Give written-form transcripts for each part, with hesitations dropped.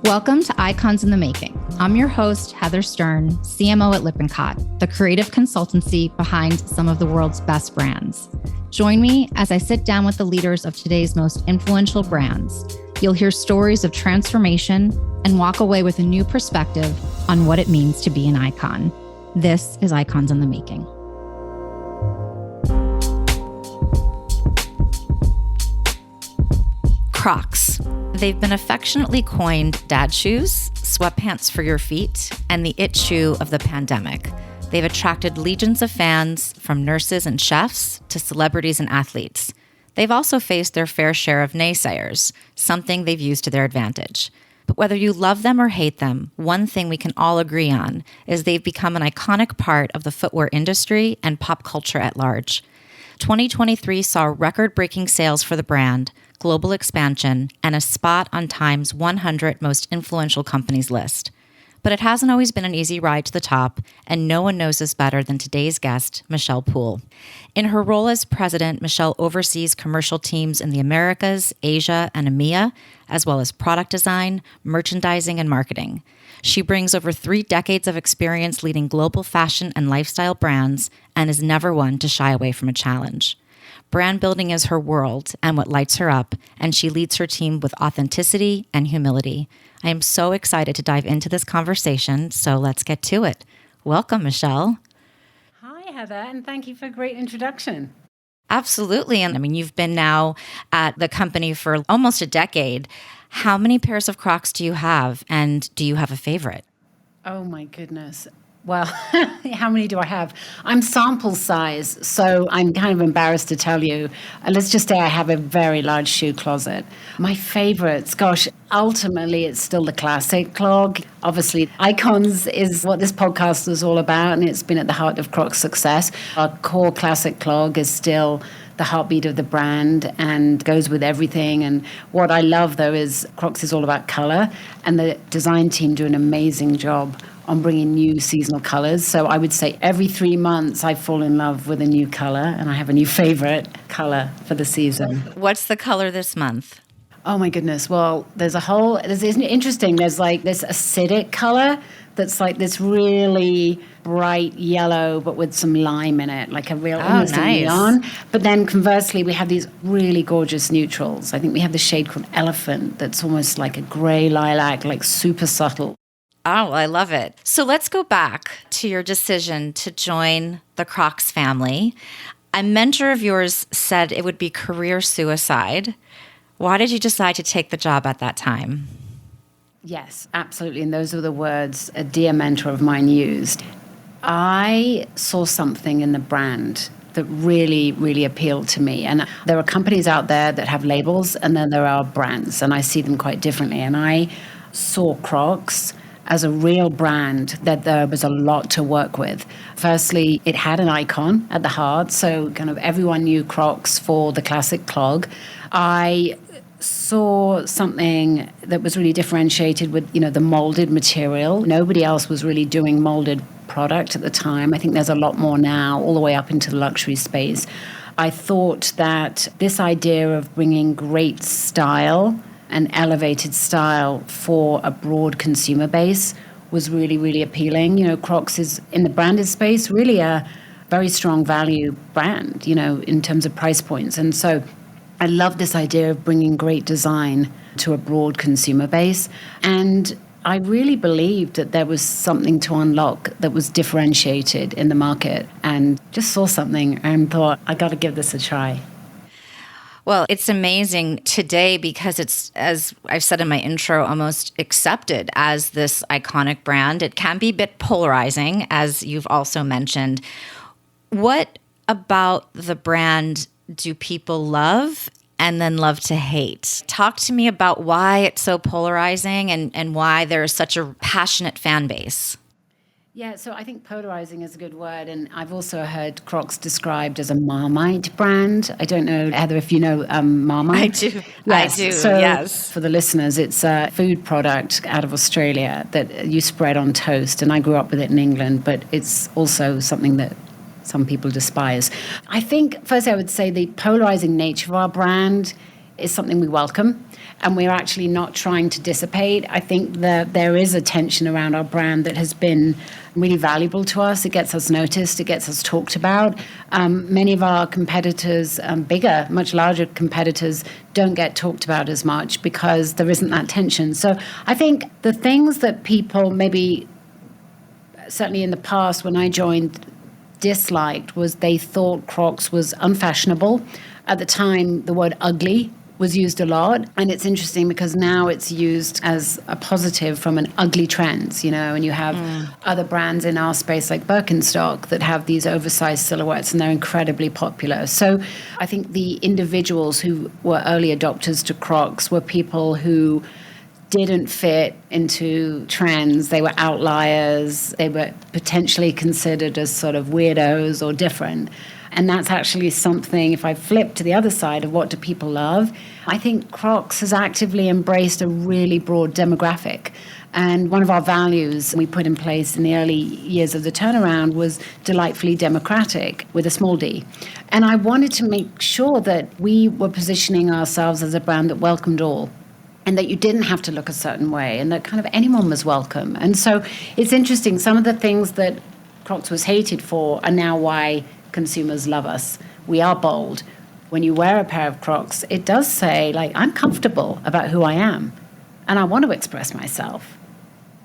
Welcome to Icons in the Making. I'm your host, Heather Stern, CMO at Lippincott, the creative consultancy behind some of the world's best brands. Join me as I sit down with the leaders of today's most influential brands. You'll hear stories of transformation and walk away with a new perspective on what it means to be an icon. This is Icons in the Making. Crocs. They've been affectionately coined dad shoes, sweatpants for your feet, and the it shoe of the pandemic. They've attracted legions of fans, from nurses and chefs to celebrities and athletes. They've also faced their fair share of naysayers, something they've used to their advantage. But whether you love them or hate them, one thing we can all agree on is they've become an iconic part of the footwear industry and pop culture at large. 2023 saw record-breaking sales for the brand, global expansion, and a spot on Time's 100 most influential companies list. But it hasn't always been an easy ride to the top, and no one knows this better than today's guest, Michelle Poole. In her role as president, Michelle oversees commercial teams in the Americas, Asia, and EMEA, as well as product design, merchandising, and marketing. She brings over 3 decades of experience leading global fashion and lifestyle brands and is never one to shy away from a challenge. Brand building is her world and what lights her up, and she leads her team with authenticity and humility. I am so excited to dive into this conversation, so let's get to it. Welcome, Michelle. Hi, Heather, and thank you for a great introduction. Absolutely. And I mean, you've been now at the company for almost a decade. How many pairs of Crocs do you have, and do you have a favorite? Oh, my goodness. Well, how many do I have? I'm sample size, so I'm kind of embarrassed to tell you. Let's just say I have a very large shoe closet. My favorites, gosh, ultimately it's still the classic clog. Obviously, icons is what this podcast is all about, and it's been at the heart of Crocs' success. Our core classic clog is still the heartbeat of the brand and goes with everything. And what I love, though, is Crocs is all about color, and the design team do an amazing job on bringing new seasonal colors. So I would say every 3 months I fall in love with a new color, and I have a new favorite color for the season. What's the color this month? Oh my goodness. Well, isn't it interesting? There's like this acidic color that's like this really bright yellow, but with some lime in it, like a real almost a neon. But then conversely, we have these really gorgeous neutrals. I think we have the shade called Elephant that's almost like a gray lilac, like super subtle. Oh, I love it. So let's go back to your decision to join the Crocs family. A mentor of yours said it would be career suicide. Why did you decide to take the job at that time? Yes, absolutely. And those are the words a dear mentor of mine used. I saw something in the brand that really, really appealed to me. And there are companies out there that have labels, and then there are brands, and I see them quite differently. And I saw Crocs as a real brand that there was a lot to work with. Firstly, it had an icon at the heart, so kind of everyone knew Crocs for the classic clog. I saw something that was really differentiated with, the molded material. Nobody else was really doing molded product at the time. I think there's a lot more now, all the way up into the luxury space. I thought that this idea of bringing great style and elevated style for a broad consumer base was really, really appealing. Crocs is, in the branded space, really a very strong value brand, in terms of price points. And so I love this idea of bringing great design to a broad consumer base. And I really believed that there was something to unlock that was differentiated in the market, and just saw something and thought, I got to give this a try. Well, it's amazing today because it's, as I've said in my intro, almost accepted as this iconic brand. It can be a bit polarizing, as you've also mentioned. What about the brand do people love and then love to hate? Talk to me about why it's so polarizing and why there's such a passionate fan base. Yeah, so I think polarizing is a good word. And I've also heard Crocs described as a Marmite brand. I don't know, Heather, if you know Marmite. I do. Yes. I do, so yes. For the listeners, it's a food product out of Australia that you spread on toast. And I grew up with it in England, but it's also something that some people despise. I think, firstly, I would say the polarizing nature of our brand is something we welcome, and we're actually not trying to dissipate. I think that there is a tension around our brand that has been really valuable to us. It gets us noticed. It gets us talked about. Many of our competitors, bigger, much larger competitors, don't get talked about as much because there isn't that tension. So I think the things that people maybe, certainly in the past when I joined, disliked was they thought Crocs was unfashionable. At the time, the word ugly was used a lot. And it's interesting because now it's used as a positive from an ugly trends, and you have other brands in our space like Birkenstock that have these oversized silhouettes and they're incredibly popular. So I think the individuals who were early adopters to Crocs were people who didn't fit into trends. They were outliers. They were potentially considered as sort of weirdos or different. And that's actually something, if I flip to the other side of what do people love, I think Crocs has actively embraced a really broad demographic. And one of our values we put in place in the early years of the turnaround was delightfully democratic with a small d. And I wanted to make sure that we were positioning ourselves as a brand that welcomed all, and that you didn't have to look a certain way, and that kind of anyone was welcome. And so it's interesting, some of the things that Crocs was hated for are now why consumers love us. We are bold. When you wear a pair of Crocs, it does say, I'm comfortable about who I am, and I want to express myself.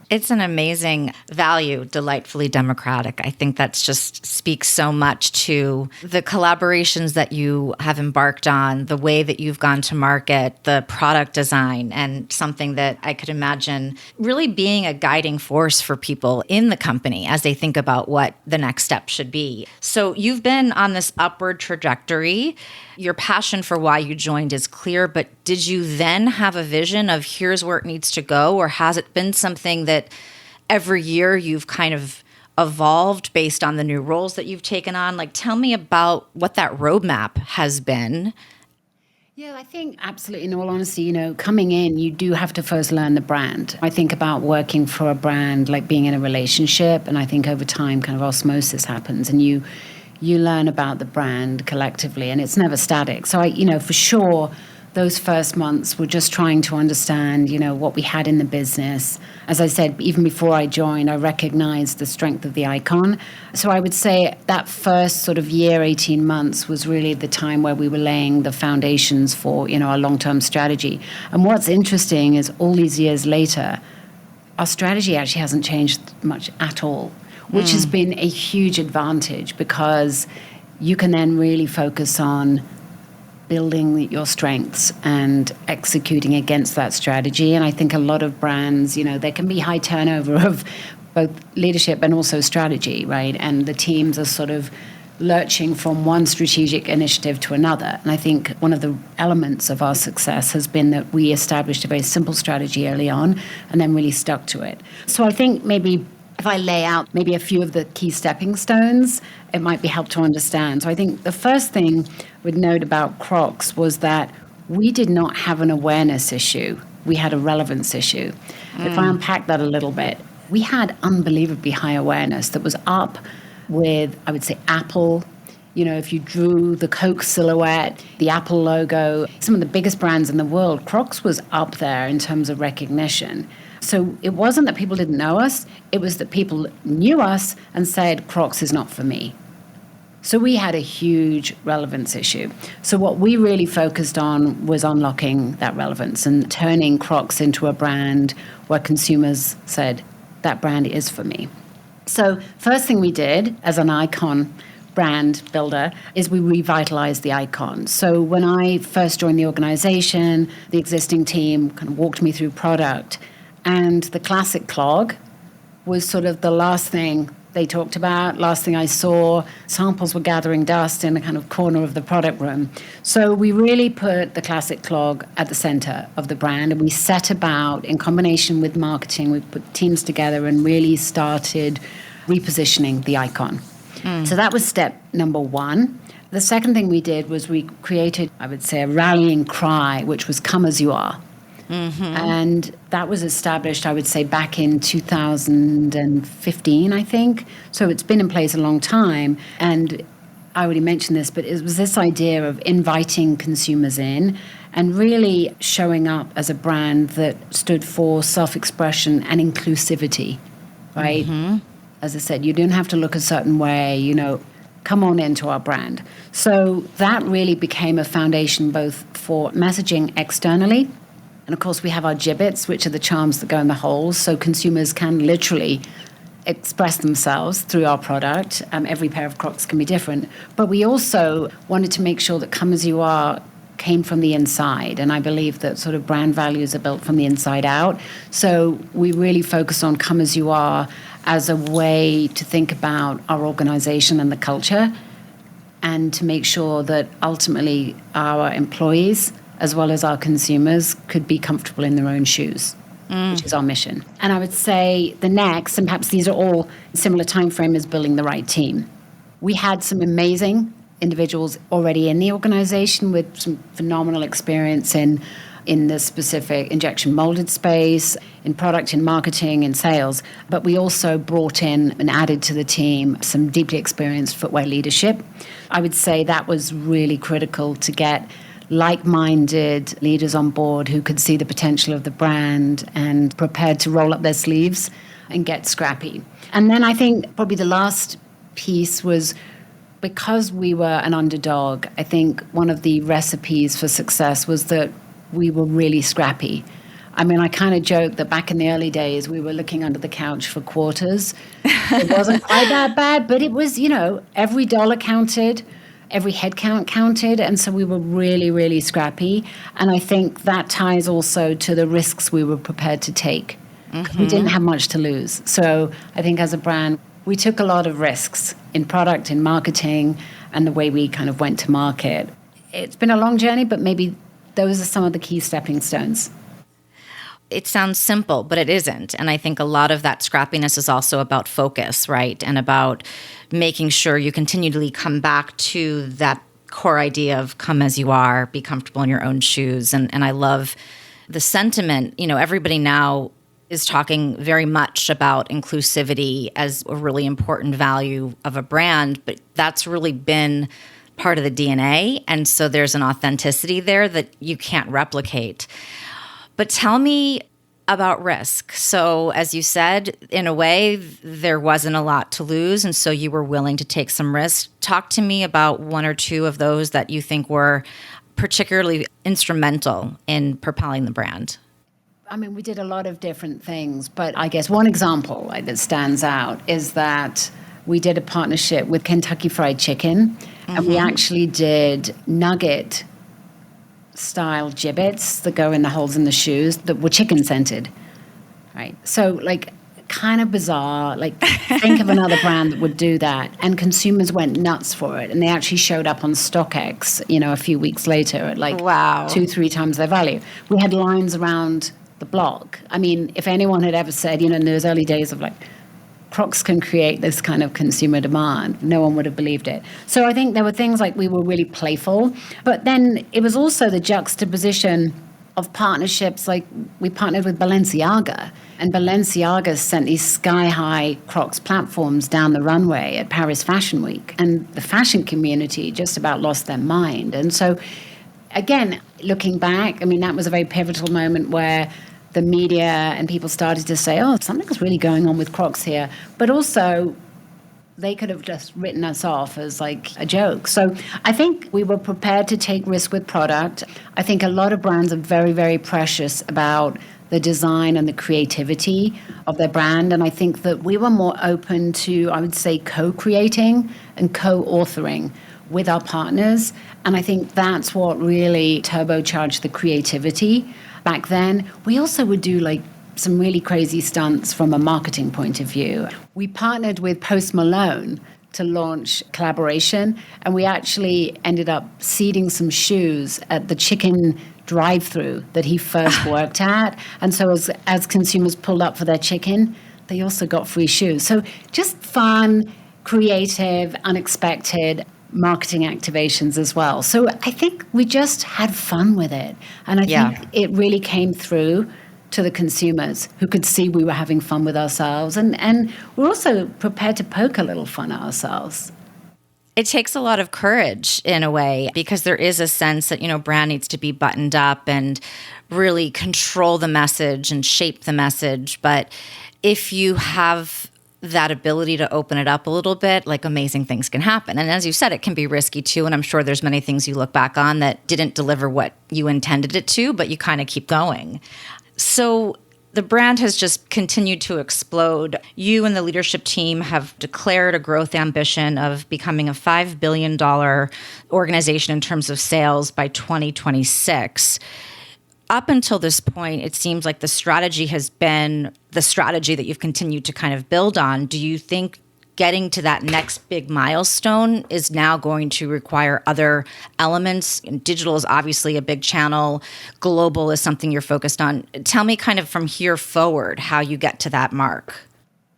It's an amazing value, delightfully democratic. I think that's just speaks so much to the collaborations that you have embarked on, the way that you've gone to market, the product design, and something that I could imagine really being a guiding force for people in the company as they think about what the next step should be. So you've been on this upward trajectory. Your passion for why you joined is clear, but did you then have a vision of here's where it needs to go, or has it been something that every year you've kind of evolved based on the new roles that you've taken on? Tell me about what that roadmap has been. Yeah, I think absolutely, in all honesty, coming in, you do have to first learn the brand. I think about working for a brand like being in a relationship, and I think over time kind of osmosis happens, and you learn about the brand collectively, and it's never static. So for sure, those first months were just trying to understand, what we had in the business. As I said, even before I joined, I recognized the strength of the icon. So I would say that first sort of year, 18 months was really the time where we were laying the foundations for, our long-term strategy. And what's interesting is all these years later, our strategy actually hasn't changed much at all, which has been a huge advantage because you can then really focus on building your strengths and executing against that strategy. And I think a lot of brands, there can be high turnover of both leadership and also strategy, right? And the teams are sort of lurching from one strategic initiative to another. And I think one of the elements of our success has been that we established a very simple strategy early on and then really stuck to it. So I think maybe if I lay out maybe a few of the key stepping stones, it might be helpful to understand. So I think the first thing we'd note about Crocs was that we did not have an awareness issue. We had a relevance issue. If I unpack that a little bit, we had unbelievably high awareness that was up with, I would say, Apple. If you drew the Coke silhouette, the Apple logo, some of the biggest brands in the world, Crocs was up there in terms of recognition. So it wasn't that people didn't know us, it was that people knew us and said, Crocs is not for me. So we had a huge relevance issue. So what we really focused on was unlocking that relevance and turning Crocs into a brand where consumers said, that brand is for me. So first thing we did as an icon brand builder is we revitalized the icon. So when I first joined the organization, the existing team kind of walked me through product, and the classic clog was sort of the last thing they talked about, last thing I saw. Samples were gathering dust in a kind of corner of the product room. So we really put the classic clog at the center of the brand, and we set about, in combination with marketing, we put teams together and really started repositioning the icon. So that was step number one. The second thing we did was we created, I would say, a rallying cry, which was come as you are. And that was established, I would say, back in 2015, I think. So it's been in place a long time. And I already mentioned this, but it was this idea of inviting consumers in and really showing up as a brand that stood for self-expression and inclusivity, right? As I said, you didn't have to look a certain way, come on into our brand. So that really became a foundation both for messaging externally. And of course, we have our gibbets, which are the charms that go in the holes. So consumers can literally express themselves through our product. Every pair of Crocs can be different. But we also wanted to make sure that Come As You Are came from the inside. And I believe that sort of brand values are built from the inside out. So we really focus on Come As You Are as a way to think about our organization and the culture, and to make sure that ultimately our employees, as well as our consumers, could be comfortable in their own shoes, which is our mission. And I would say the next, and perhaps these are all similar time frame, is building the right team. We had some amazing individuals already in the organization with some phenomenal experience in the specific injection molded space, in product, in marketing, in sales. But we also brought in and added to the team some deeply experienced footwear leadership. I would say that was really critical to get like-minded leaders on board who could see the potential of the brand and prepared to roll up their sleeves and get scrappy. And then I think probably the last piece was, because we were an underdog, I think one of the recipes for success was that we were really scrappy. I mean, I kind of joke that back in the early days, we were looking under the couch for quarters. It wasn't quite that bad, but it was, every dollar counted, every head count counted. And so we were really, really scrappy. And I think that ties also to the risks we were prepared to take. We didn't have much to lose. So I think as a brand, we took a lot of risks in product, in marketing, and the way we kind of went to market. It's been a long journey, but maybe those are some of the key stepping stones. It sounds simple, but it isn't. And I think a lot of that scrappiness is also about focus, right? And about making sure you continually come back to that core idea of come as you are, be comfortable in your own shoes. And I love the sentiment. Everybody now is talking very much about inclusivity as a really important value of a brand, but that's really been part of the DNA. And so there's an authenticity there that you can't replicate. But tell me about risk. So as you said, in a way, there wasn't a lot to lose. And so you were willing to take some risks. Talk to me about one or two of those that you think were particularly instrumental in propelling the brand. I mean, we did a lot of different things, but I guess one example that stands out is that we did a partnership with Kentucky Fried Chicken, and we actually did nugget-style gibbets that go in the holes in the shoes that were chicken-scented, right? So, kind of bizarre. Think of another brand that would do that. And consumers went nuts for it, and they actually showed up on StockX, a few weeks later at wow, 2-3 times their value. We had lines around the block. I mean, if anyone had ever said, in those early days of Crocs can create this kind of consumer demand, no one would have believed it. So I think there were things we were really playful, but then it was also the juxtaposition of partnerships. We partnered with Balenciaga, and Balenciaga sent these sky-high Crocs platforms down the runway at Paris Fashion Week, and the fashion community just about lost their mind. And so, again, looking back, I mean, that was a very pivotal moment where the media and people started to say, something's really going on with Crocs here. But also, they could have just written us off as a joke. So I think we were prepared to take risk with product. I think a lot of brands are very, very precious about the design and the creativity of their brand. And I think that we were more open to, I would say, co-creating and co-authoring with our partners. And I think that's what really turbocharged the creativity. Back then, we also would do some really crazy stunts from a marketing point of view. We partnered with Post Malone to launch collaboration, and we actually ended up seeding some shoes at the chicken drive-through that he first worked at. And so as consumers pulled up for their chicken, they also got free shoes. So just fun, creative, unexpected marketing activations as well. So I think we just had fun with it. And I think it really came through to the consumers who could see we were having fun with ourselves. And we're also prepared to poke a little fun at ourselves. It takes a lot of courage in a way, because there is a sense that, brand needs to be buttoned up and really control the message and shape the message. But if you have that ability to open it up a little bit, like, amazing things can happen. And as you said, it can be risky too. And I'm sure there's many things you look back on that didn't deliver what you intended it to, but you kind of keep going. So the brand has just continued to explode. You and the leadership team have declared a growth ambition of becoming a $5 billion organization in terms of sales by 2026. Up until this point, it seems like the strategy has been the strategy that you've continued to kind of build on. Do you think getting to that next big milestone is now going to require other elements? Digital is obviously a big channel. Global is something you're focused on. Tell me kind of from here forward how you get to that mark.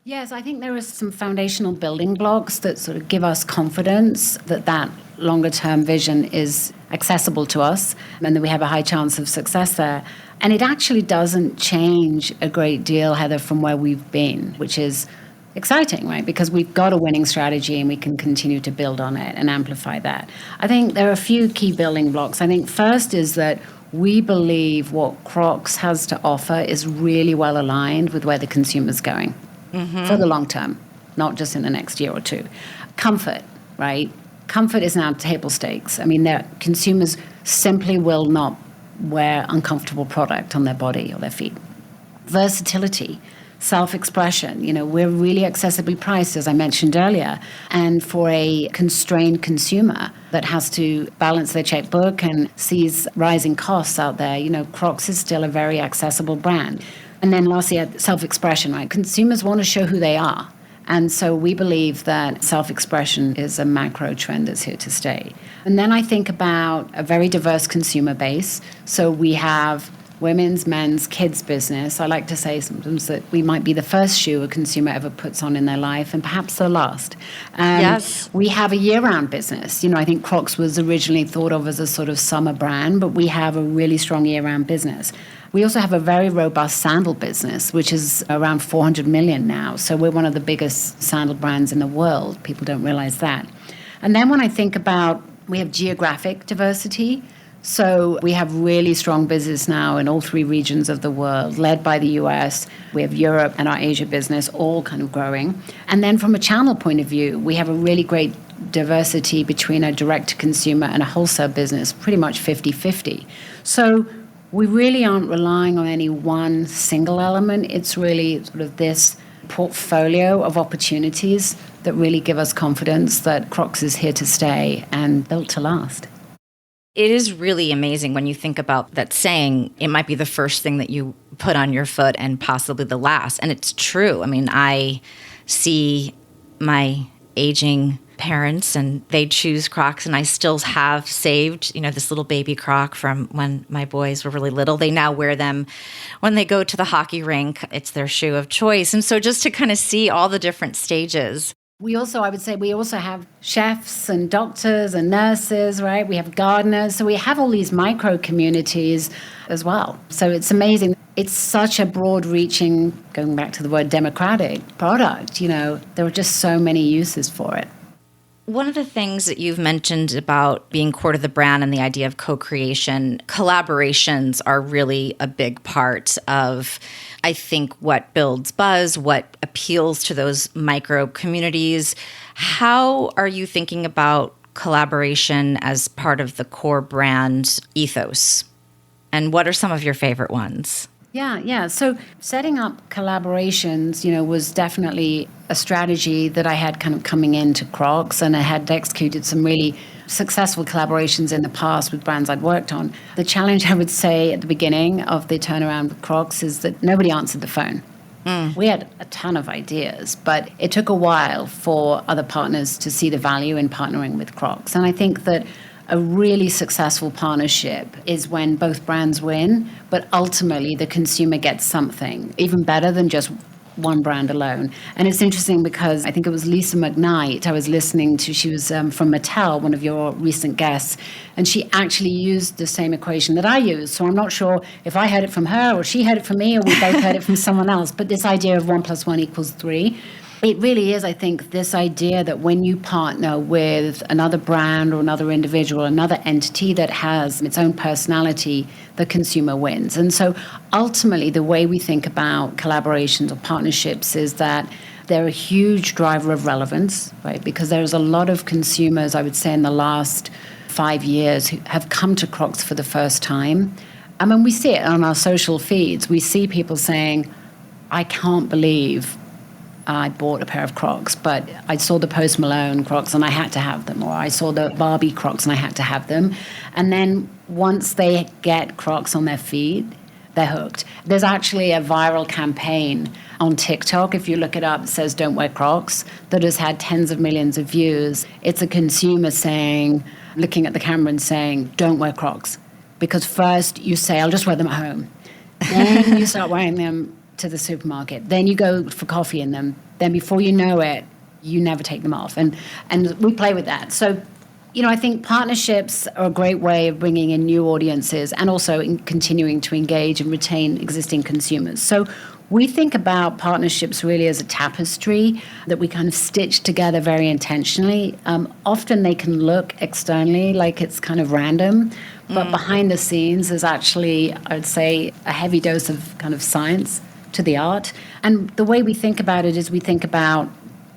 Yes, I think there are some foundational building blocks that sort of give us confidence that longer term vision is accessible to us and that we have a high chance of success there. And it actually doesn't change a great deal, Heather, from where we've been, which is exciting, right? Because we've got a winning strategy and we can continue to build on it and amplify that. I think there are a few key building blocks. I think first is that we believe what Crocs has to offer is really well aligned with where the consumer's going for the long term, not just in the next year or two. Comfort, right? Comfort is now table stakes. I mean, consumers simply will not wear uncomfortable product on their body or their feet. Versatility, self-expression. We're really accessibly priced, as I mentioned earlier. And for a constrained consumer that has to balance their checkbook and sees rising costs out there, Crocs is still a very accessible brand. And then lastly, self-expression, right? Consumers want to show who they are. And so we believe that self-expression is a macro trend that's here to stay. And then I think about a very diverse consumer base. So we have women's, men's, kids business. I like to say sometimes that we might be the first shoe a consumer ever puts on in their life and perhaps the last. Yes. We have a year-round business. I think Crocs was originally thought of as a sort of summer brand, but we have a really strong year-round business. We also have a very robust sandal business, which is around 400 million now. So we're one of the biggest sandal brands in the world. People don't realize that. And then when I think about, we have geographic diversity. So we have really strong business now in all three regions of the world, led by the US. We have Europe and our Asia business all kind of growing. And then from a channel point of view, we have a really great diversity between a direct-to-consumer and a wholesale business, pretty much 50-50. So we really aren't relying on any one single element. It's really sort of this portfolio of opportunities that really give us confidence that Crocs is here to stay and built to last. It is really amazing when you think about that saying, it might be the first thing that you put on your foot and possibly the last. And it's true. I mean, I see my aging parents and they choose Crocs, and I still have saved, this little baby Croc from when my boys were really little. They now wear them when they go to the hockey rink. It's their shoe of choice. And so just to kind of see all the different stages. I would say we also have chefs and doctors and nurses, right? We have gardeners. So we have all these micro communities as well. So it's amazing. It's such a broad-reaching, going back to the word democratic, product. There are just so many uses for it. One of the things that you've mentioned about being core to the brand and the idea of co-creation, collaborations are really a big part of, I think, what builds buzz, what appeals to those micro communities. How are you thinking about collaboration as part of the core brand ethos? And what are some of your favorite ones? Yeah. So setting up collaborations, was definitely a strategy that I had kind of coming into Crocs, and I had executed some really successful collaborations in the past with brands I'd worked on. The challenge, I would say, at the beginning of the turnaround with Crocs is that nobody answered the phone. We had a ton of ideas, but it took a while for other partners to see the value in partnering with Crocs. And I think that a really successful partnership is when both brands win, but ultimately the consumer gets something even better than just one brand alone. And it's interesting because I think it was Lisa McKnight I was listening to. She was from Mattel, one of your recent guests, and she actually used the same equation that I use. So I'm not sure if I heard it from her or she heard it from me or we both heard it from someone else, but this idea of 1 + 1 = 3. It really is, I think, this idea that when you partner with another brand or another individual, another entity that has its own personality, the consumer wins. And so ultimately, the way we think about collaborations or partnerships is that they're a huge driver of relevance, right? Because there's a lot of consumers, I would say, in the last 5 years who have come to Crocs for the first time. I mean, we see it on our social feeds. We see people saying, I can't believe I bought a pair of Crocs, but I saw the Post Malone Crocs and I had to have them, or I saw the Barbie Crocs and I had to have them. And then once they get Crocs on their feet, they're hooked. There's actually a viral campaign on TikTok, if you look it up, it says "Don't wear Crocs," that has had tens of millions of views. It's a consumer saying, looking at the camera and saying, "Don't wear Crocs." Because first you say, I'll just wear them at home. Then you start wearing them to the supermarket. Then you go for coffee in them. Then before you know it, you never take them off. And we play with that. So, I think partnerships are a great way of bringing in new audiences and also in continuing to engage and retain existing consumers. So we think about partnerships really as a tapestry that we kind of stitch together very intentionally. Often they can look externally like it's kind of random, but behind the scenes is actually, I would say, a heavy dose of kind of science to the art. And the way we think about it is we think about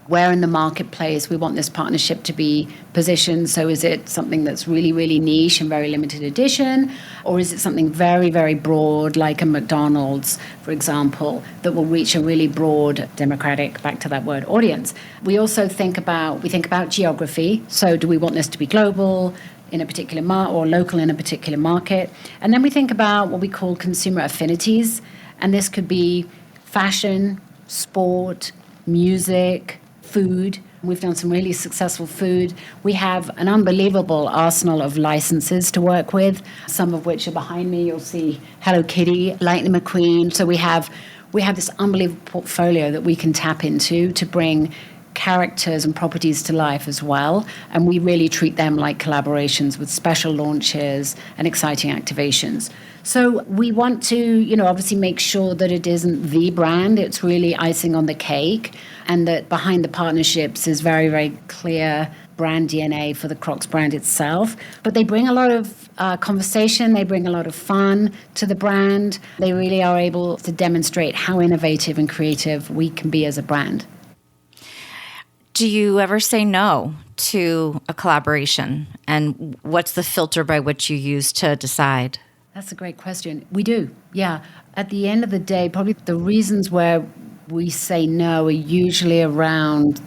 where in the marketplace we want this partnership to be positioned. So is it something that's really, really niche and very limited edition? Or is it something very, very broad, like a McDonald's, for example, that will reach a really broad democratic, back to that word, audience? We also think about geography. So do we want this to be global in a particular market or local in a particular market? And then we think about what we call consumer affinities. And this could be fashion, sport, music, food. We've done some really successful food. We have an unbelievable arsenal of licenses to work with, some of which are behind me. You'll see Hello Kitty, Lightning McQueen. So we have this unbelievable portfolio that we can tap into to bring characters and properties to life as well. And we really treat them like collaborations with special launches and exciting activations. So we want to, obviously make sure that it isn't the brand. It's really icing on the cake, and that behind the partnerships is very, very clear brand DNA for the Crocs brand itself. But they bring a lot of conversation. They bring a lot of fun to the brand. They really are able to demonstrate how innovative and creative we can be as a brand. Do you ever say no to a collaboration? And what's the filter by which you use to decide? That's a great question. We do, yeah. At the end of the day, probably the reasons where we say no are usually around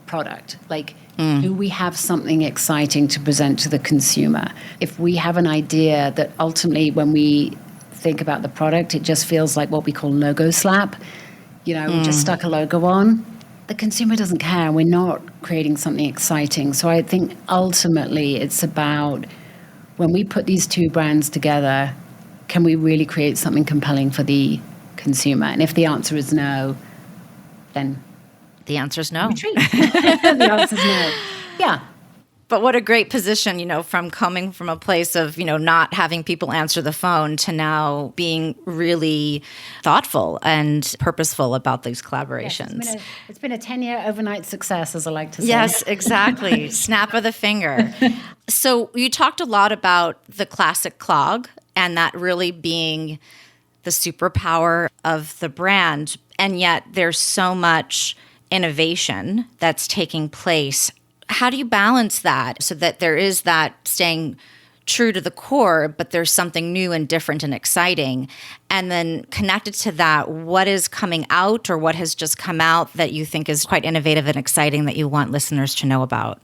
product. Like, do we have something exciting to present to the consumer? If we have an idea that ultimately when we think about the product, it just feels like what we call logo slap. We just stuck a logo on. The consumer doesn't care. We're not creating something exciting. So I think ultimately it's about, when we put these two brands together, can we really create something compelling for the consumer? And if the answer is no, then the answer is no. Retreat. The answer is no. Yeah. But what a great position, from coming from a place of, not having people answer the phone to now being really thoughtful and purposeful about these collaborations. Yes, it's been a 10-year overnight success, as I like to say. Yes, exactly. Snap of the finger. So you talked a lot about the classic clog and that really being the superpower of the brand. And yet there's so much innovation that's taking place. How do you balance that so that there is that staying true to the core, but there's something new and different and exciting? And then connected to that, what is coming out or what has just come out that you think is quite innovative and exciting that you want listeners to know about?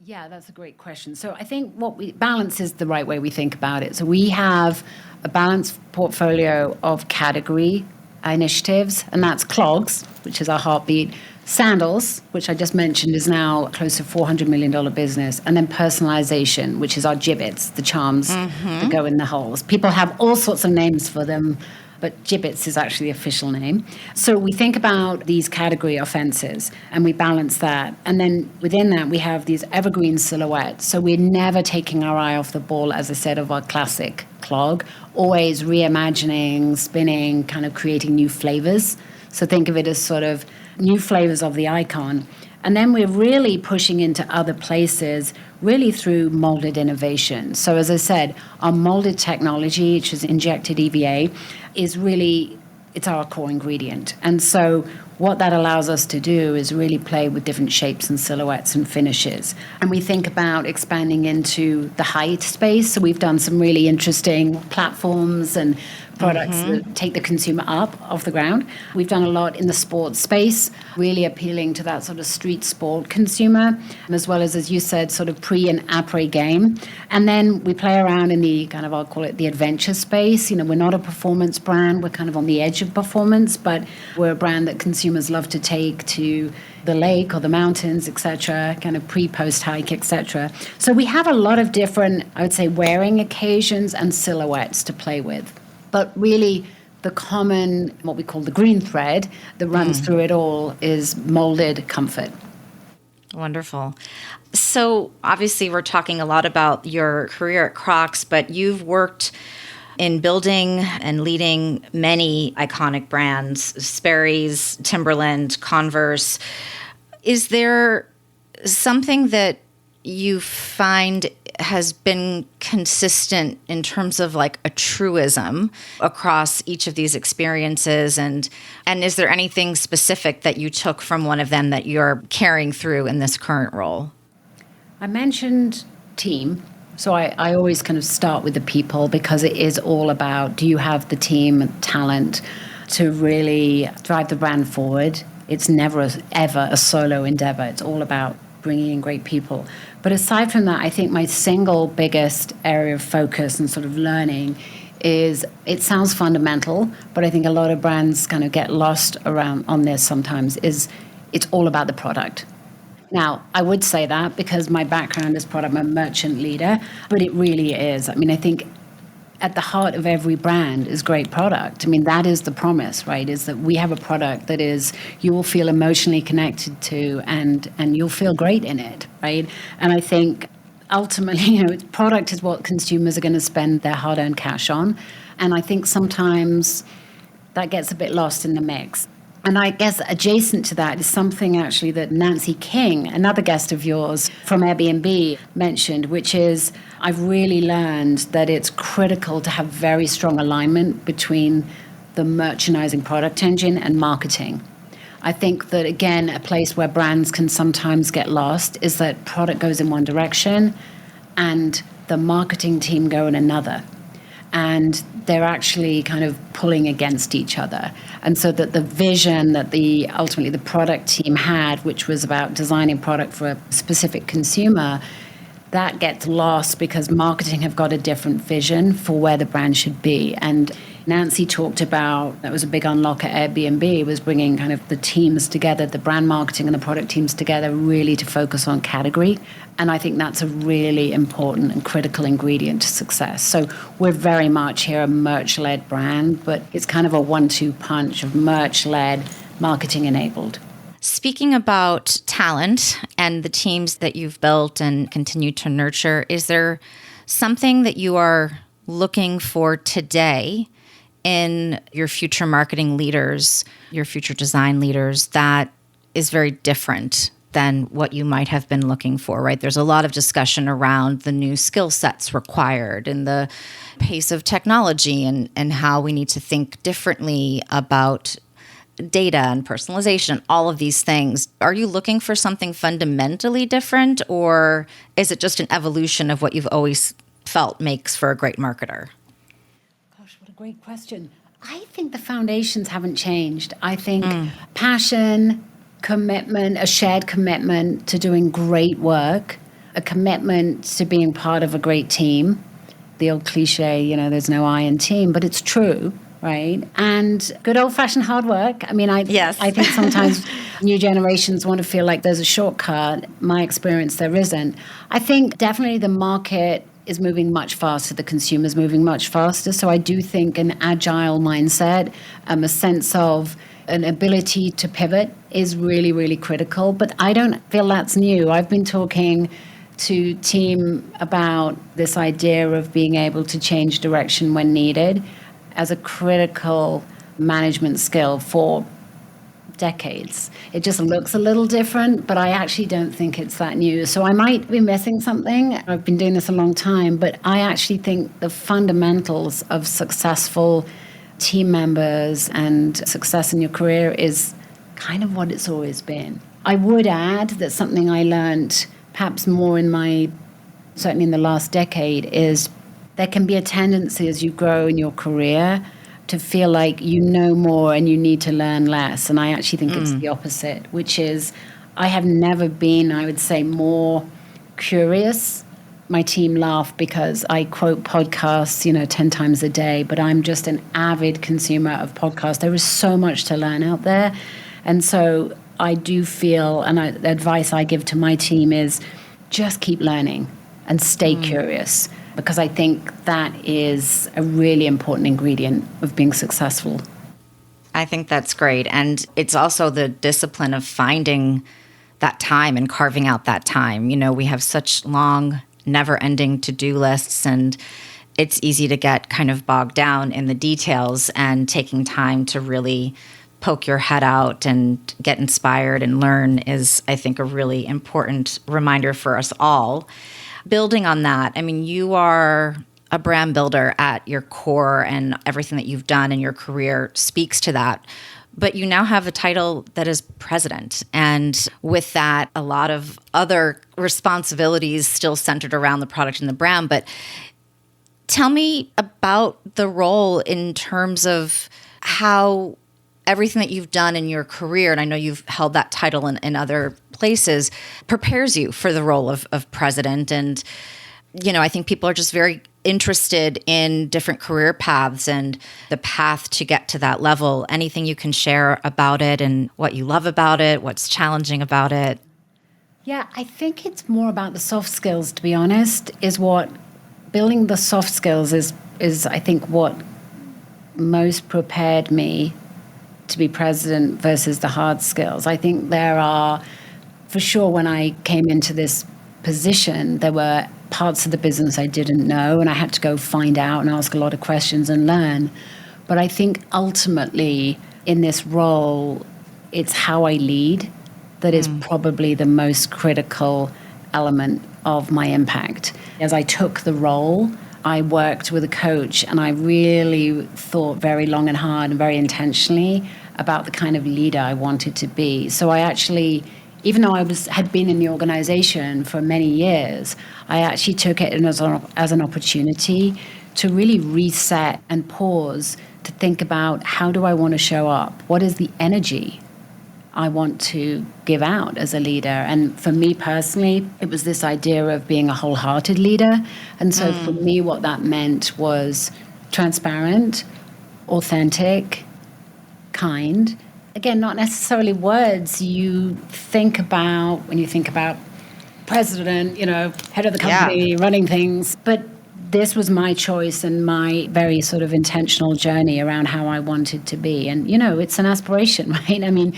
Yeah, that's a great question. So I think balance is the right way we think about it. So we have a balanced portfolio of category initiatives, and that's clogs, which is our heartbeat, sandals, which I just mentioned is now close to $400 million business, and then personalization, which is our gibbets, the charms that go in the holes. People have all sorts of names for them, but gibbets is actually the official name. So we think about these category offenses and we balance that. And then within that, we have these evergreen silhouettes. So we're never taking our eye off the ball, as I said, of our classic clog, always reimagining, spinning, kind of creating new flavors. So think of it as sort of new flavors of the icon. And then we're really pushing into other places, really through molded innovation. So as I said, our molded technology, which is injected EVA, is really, it's our core ingredient. And so what that allows us to do is really play with different shapes and silhouettes and finishes. And we think about expanding into the height space. So we've done some really interesting platforms and products that take the consumer up off the ground. We've done a lot in the sports space, really appealing to that sort of street sport consumer, as well as you said, sort of pre and après game. And then we play around in the kind of, I'll call it the adventure space. You know, we're not a performance brand. We're kind of on the edge of performance, but we're a brand that consumers love to take to the lake or the mountains, etc., kind of pre-post hike, etc. So we have a lot of different, I would say, wearing occasions and silhouettes to play with. But really, the common, what we call the green thread that runs through it all is molded comfort. Wonderful. So obviously, we're talking a lot about your career at Crocs, but you've worked in building and leading many iconic brands, Sperry's, Timberland, Converse. Is there something that you find has been consistent in terms of like a truism across each of these experiences? And is there anything specific that you took from one of them that you're carrying through in this current role? I mentioned team. So I always kind of start with the people, because it is all about, do you have the team and talent to really drive the brand forward? It's never, ever a solo endeavor. It's all about bringing in great people. But aside from that, I think my single biggest area of focus and sort of learning is, it sounds fundamental, but I think a lot of brands kind of get lost around on this sometimes, is it's all about the product. Now, I would say that because my background is product, I'm a merchant leader, but it really is. I mean, I think at the heart of every brand is great product. I mean, that is the promise, right? Is that we have a product that is, you will feel emotionally connected to, and you'll feel great in it, right? And I think ultimately, you know, product is what consumers are going to spend their hard-earned cash on. And I think sometimes that gets a bit lost in the mix. And I guess adjacent to that is something actually that Nancy King, another guest of yours from Airbnb, mentioned, which is, I've really learned that it's critical to have very strong alignment between the merchandising product engine and marketing. I think that, again, a place where brands can sometimes get lost is that product goes in one direction and the marketing team go in another. And they're actually kind of pulling against each other. And so that the vision that ultimately the product team had, which was about designing product for a specific consumer, that gets lost because marketing have got a different vision for where the brand should be. And Nancy talked about, that was a big unlock at Airbnb, was bringing kind of the teams together, the brand marketing and the product teams together, really to focus on category. And I think that's a really important and critical ingredient to success. So we're very much here a merch-led brand, but it's kind of a 1-2 punch of merch-led, marketing-enabled. Speaking about talent and the teams that you've built and continue to nurture, is there something that you are looking for today in your future marketing leaders, your future design leaders, that is very different than what you might have been looking for, right? There's a lot of discussion around the new skill sets required and the pace of technology and how we need to think differently about data and personalization, all of these things. Are you looking for something fundamentally different, or is it just an evolution of what you've always felt makes for a great marketer? Gosh, what a great question. I think the foundations haven't changed. I think passion, commitment, a shared commitment to doing great work, a commitment to being part of a great team. The old cliche, you know, there's no I in team, but it's true, right? And good old-fashioned hard work. I mean, I think sometimes new generations want to feel like there's a shortcut. My experience, there isn't. I think definitely the market is moving much faster. The consumer's moving much faster. So I do think an agile mindset, a sense of an ability to pivot is really, really critical. But I don't feel that's new. I've been talking to team about this idea of being able to change direction when needed as a critical management skill for decades. It just looks a little different, but I actually don't think it's that new. So I might be missing something. I've been doing this a long time, but I actually think the fundamentals of successful team members and success in your career is kind of what it's always been. I would add that something I learned perhaps more certainly in the last decade, is there can be a tendency as you grow in your career to feel like you know more and you need to learn less. And I actually think it's the opposite, which is I have never been, I would say, more curious. My team laugh because I quote podcasts, 10 times a day, but I'm just an avid consumer of podcasts. There is so much to learn out there. And so I do feel, and the advice I give to my team is just keep learning and stay curious, because I think that is a really important ingredient of being successful. I think that's great. And it's also the discipline of finding that time and carving out that time. We have such long, never-ending to-do lists, and it's easy to get kind of bogged down in the details, and taking time to really poke your head out and get inspired and learn is, I think, a really important reminder for us all. Building on that, you are a brand builder at your core, and everything that you've done in your career speaks to that. But you now have a title that is president. And with that, a lot of other responsibilities still centered around the product and the brand. But tell me about the role in terms of how everything that you've done in your career, and I know you've held that title in other places, prepares you for the role of president. And, I think people are just very interested in different career paths and the path to get to that level. Anything you can share about it and what you love about it, what's challenging about it? Yeah, I think it's more about the soft skills, to be honest, building the soft skills is I think what most prepared me to be president versus the hard skills. I think there are, for sure, when I came into this position, there were parts of the business I didn't know, and I had to go find out and ask a lot of questions and learn. But I think ultimately in this role, it's how I lead that is probably the most critical element of my impact. As I took the role, I worked with a coach, and I really thought very long and hard and very intentionally about the kind of leader I wanted to be. So I actually, even though I had been in the organization for many years, I actually took it as an opportunity to really reset and pause to think about, how do I want to show up? What is the energy I want to give out as a leader? And for me personally, it was this idea of being a wholehearted leader. And so for me, what that meant was transparent, authentic, kind. Again, not necessarily words you think about when you think about president, head of the company, running things. But this was my choice and my very sort of intentional journey around how I wanted to be. And, it's an aspiration, right?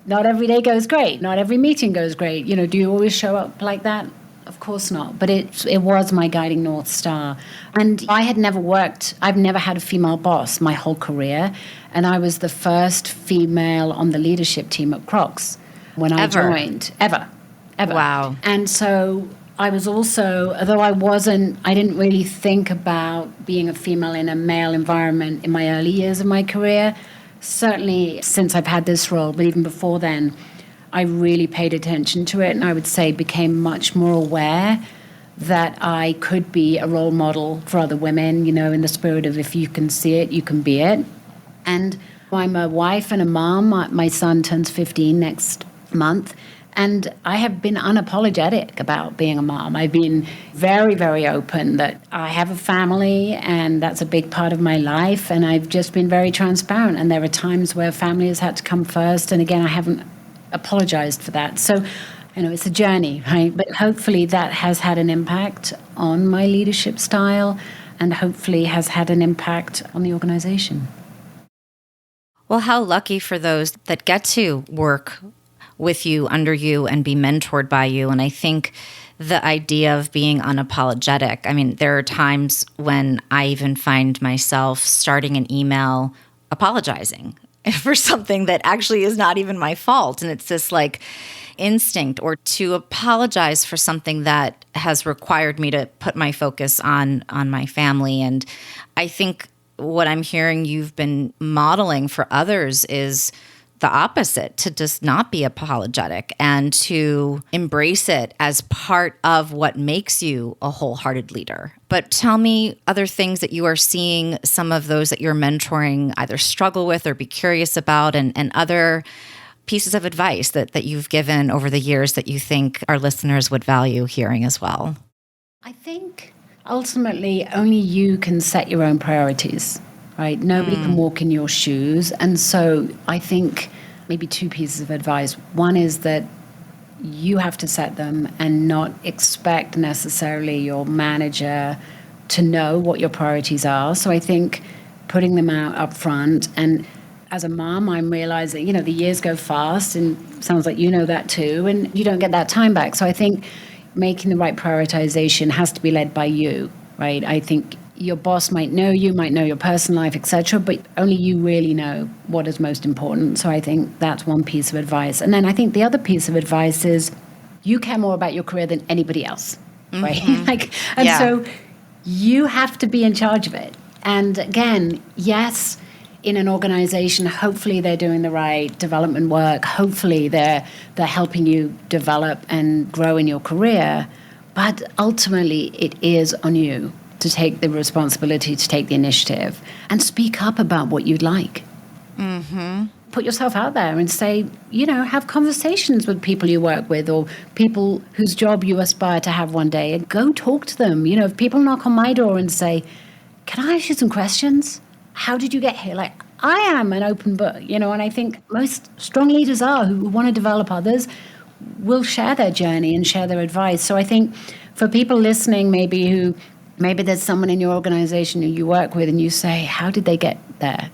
Not every day goes great. Not every meeting goes great. Do you always show up like that? Of course not. But it was my guiding North Star. And I've never had a female boss my whole career. And I was the first female on the leadership team at Crocs when I joined. Ever. Wow. And so I was also, although I didn't really think about being a female in a male environment in my early years of my career. Certainly since I've had this role, but even before then, I really paid attention to it, and I would say became much more aware that I could be a role model for other women, in the spirit of, if you can see it, you can be it. And I'm a wife and a mom. My son turns 15 next month. And I have been unapologetic about being a mom. I've been very, very open that I have a family, and that's a big part of my life. And I've just been very transparent. And there are times where family has had to come first. And again, I haven't apologized for that. So, it's a journey, right? But hopefully that has had an impact on my leadership style, and hopefully has had an impact on the organization. Well, how lucky for those that get to work with you, under you, and be mentored by you. And I think the idea of being unapologetic, there are times when I even find myself starting an email apologizing for something that actually is not even my fault. And it's this like instinct, or to apologize for something that has required me to put my focus on my family. And I think what I'm hearing you've been modeling for others is the opposite, to just not be apologetic and to embrace it as part of what makes you a wholehearted leader. But tell me other things that you are seeing some of those that you're mentoring either struggle with or be curious about, and other pieces of advice that you've given over the years that you think our listeners would value hearing as well. I think ultimately only you can set your own priorities, right? Nobody can walk in your shoes. And so I think maybe two pieces of advice. One is that you have to set them and not expect necessarily your manager to know what your priorities are. So I think putting them out up front. And as a mom, I'm realizing, the years go fast, and sounds like you know that too, and you don't get that time back. So I think making the right prioritization has to be led by you, right? I think your boss might know your personal life, etc., but only you really know what is most important. So I think that's one piece of advice. And then I think the other piece of advice is you care more about your career than anybody else, right? So you have to be in charge of it. And again, yes, in an organization, hopefully they're doing the right development work. Hopefully they're helping you develop and grow in your career. But ultimately, it is on you to take the responsibility, to take the initiative, and speak up about what you'd like. Put yourself out there and say, have conversations with people you work with, or people whose job you aspire to have one day, and go talk to them. If people knock on my door and say, can I ask you some questions? How did you get here? Like, I am an open book, and I think most strong leaders are, who want to develop others, will share their journey and share their advice. So I think for people listening, maybe there's someone in your organization who you work with and you say, how did they get there?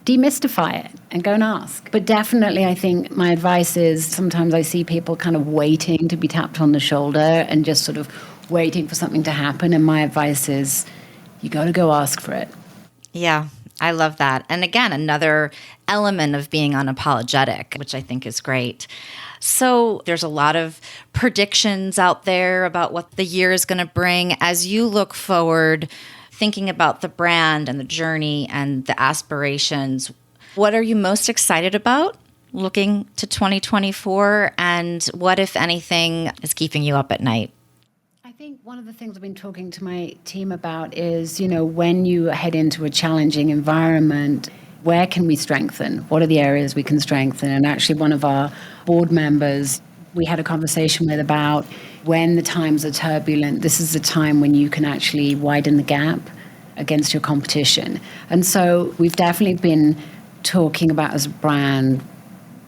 Demystify it and go and ask. But definitely, I think my advice is, sometimes I see people kind of waiting to be tapped on the shoulder and just sort of waiting for something to happen. And my advice is, you got to go ask for it. Yeah, I love that. And again, another element of being unapologetic, which I think is great. So there's a lot of predictions out there about what the year is going to bring. As you look forward, thinking about the brand and the journey and the aspirations, what are you most excited about looking to 2024? And what, if anything, is keeping you up at night? I think one of the things I've been talking to my team about is, when you head into a challenging environment, where can we strengthen? What are the areas we can strengthen? And actually, one of our board members, we had a conversation with about when the times are turbulent, this is the time when you can actually widen the gap against your competition. And so we've definitely been talking about, as a brand,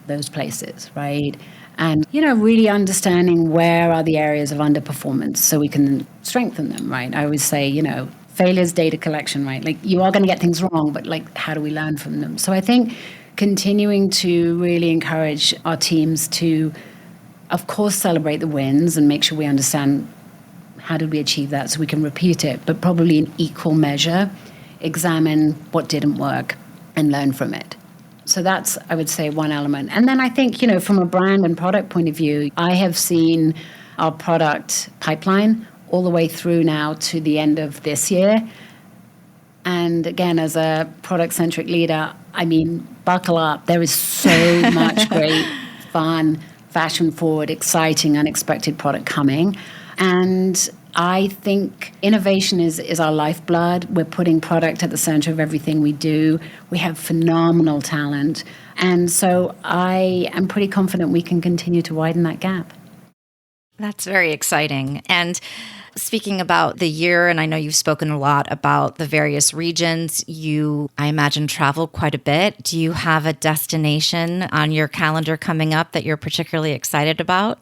those places, right? And, really understanding where are the areas of underperformance so we can strengthen them, right? I always say, failure is data collection, right? Like, you are going to get things wrong, but how do we learn from them? So I think continuing to really encourage our teams to, of course, celebrate the wins and make sure we understand how did we achieve that so we can repeat it, but probably in equal measure, examine what didn't work and learn from it. So that's, I would say, one element. And then I think, from a brand and product point of view, I have seen our product pipeline all the way through now to the end of this year. And again, as a product-centric leader, buckle up. There is so much great, fun, fashion-forward, exciting, unexpected product coming. And I think innovation is our lifeblood. We're putting product at the center of everything we do. We have phenomenal talent. And so I am pretty confident we can continue to widen that gap. That's very exciting. And speaking about the year, and I know you've spoken a lot about the various regions, you, I imagine, travel quite a bit. Do you have a destination on your calendar coming up that you're particularly excited about?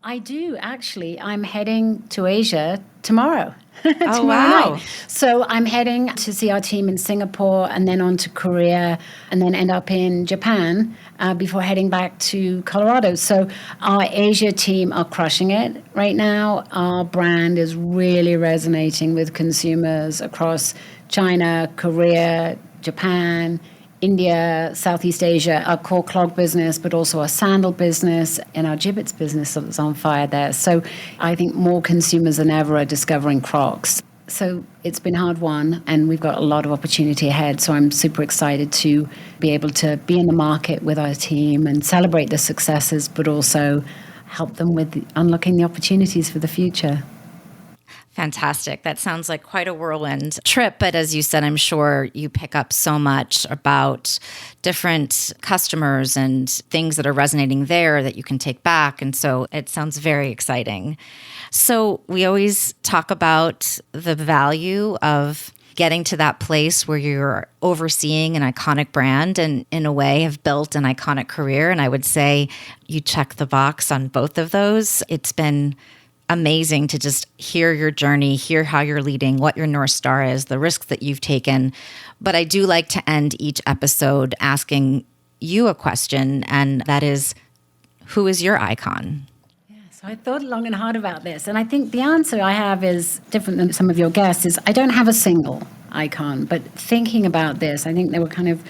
I do, actually. I'm heading to Asia tomorrow. Oh, wow. Night. So I'm heading to see our team in Singapore and then on to Korea and then end up in Japan before heading back to Colorado. So our Asia team are crushing it right now. Our brand is really resonating with consumers across China, Korea, Japan, India, Southeast Asia, our core clog business, but also our sandal business and our gibbets business that's on fire there. So I think more consumers than ever are discovering Crocs. So it's been hard won, and we've got a lot of opportunity ahead. So I'm super excited to be able to be in the market with our team and celebrate the successes, but also help them with unlocking the opportunities for the future. Fantastic. That sounds like quite a whirlwind trip. But as you said, I'm sure you pick up so much about different customers and things that are resonating there that you can take back. And so it sounds very exciting. So we always talk about the value of getting to that place where you're overseeing an iconic brand and in a way have built an iconic career. And I would say you check the box on both of those. It's been amazing to just hear your journey, hear how you're leading, what your North Star is, the risks that you've taken. But I do like to end each episode asking you a question, and that is, who is your icon? So I thought long and hard about this, and I think the answer I have is different than some of your guests. Is I don't have a single icon, but thinking about this, I think there were kind of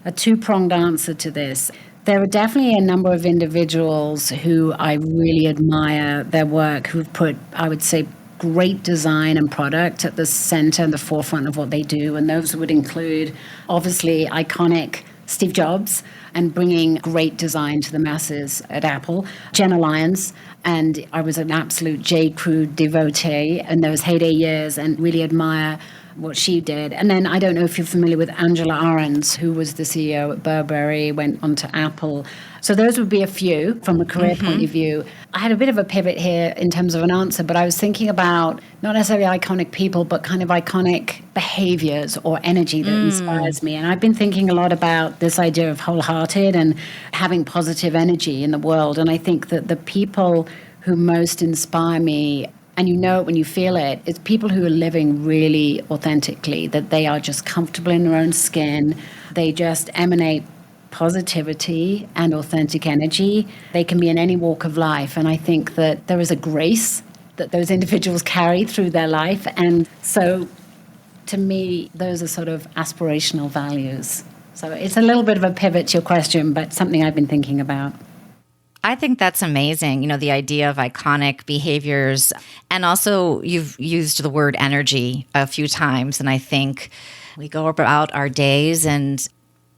a two-pronged answer to this. There are definitely a number of individuals who I really admire their work, who've put, I would say, great design and product at the center and the forefront of what they do. And those would include, obviously, iconic Steve Jobs and bringing great design to the masses at Apple. Jenna Lyons, and I was an absolute J. Crew devotee in those heyday years and really admire what she did. And then I don't know if you're familiar with Angela Ahrendts, who was the CEO at Burberry, went on to Apple. So those would be a few from a career point of view. I had a bit of a pivot here in terms of an answer, but I was thinking about not necessarily iconic people, but kind of iconic behaviors or energy that inspires me. And I've been thinking a lot about this idea of wholehearted and having positive energy in the world. And I think that the people who most inspire me, and you know it when you feel it, it's people who are living really authentically, that they are just comfortable in their own skin. They just emanate positivity and authentic energy. They can be in any walk of life. And I think that there is a grace that those individuals carry through their life. And so to me, those are sort of aspirational values. So it's a little bit of a pivot to your question, but something I've been thinking about. I think that's amazing. You know, the idea of iconic behaviors. And also you've used the word energy a few times. And I think we go about our days and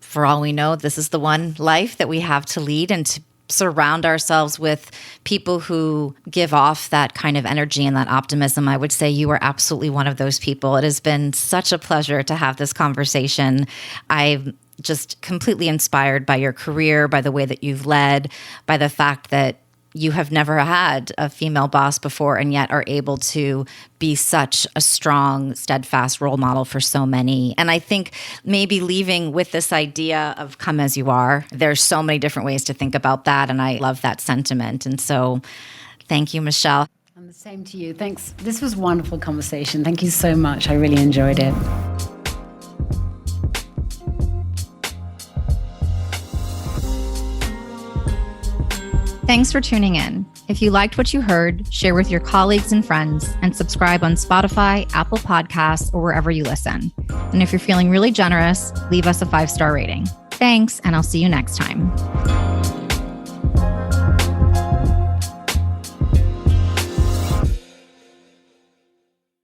for all we know, this is the one life that we have to lead, and to surround ourselves with people who give off that kind of energy and that optimism. I would say you are absolutely one of those people. It has been such a pleasure to have this conversation. I'm just completely inspired by your career, by the way that you've led, by the fact that you have never had a female boss before and yet are able to be such a strong, steadfast role model for so many. And I think maybe leaving with this idea of come as you are, there's so many different ways to think about that. And I love that sentiment. And so thank you, Michelle. And the same to you. Thanks. This was a wonderful conversation. Thank you so much. I really enjoyed it. Thanks for tuning in. If you liked what you heard, share with your colleagues and friends, and subscribe on Spotify, Apple Podcasts, or wherever you listen. And if you're feeling really generous, leave us a 5-star rating. Thanks, and I'll see you next time.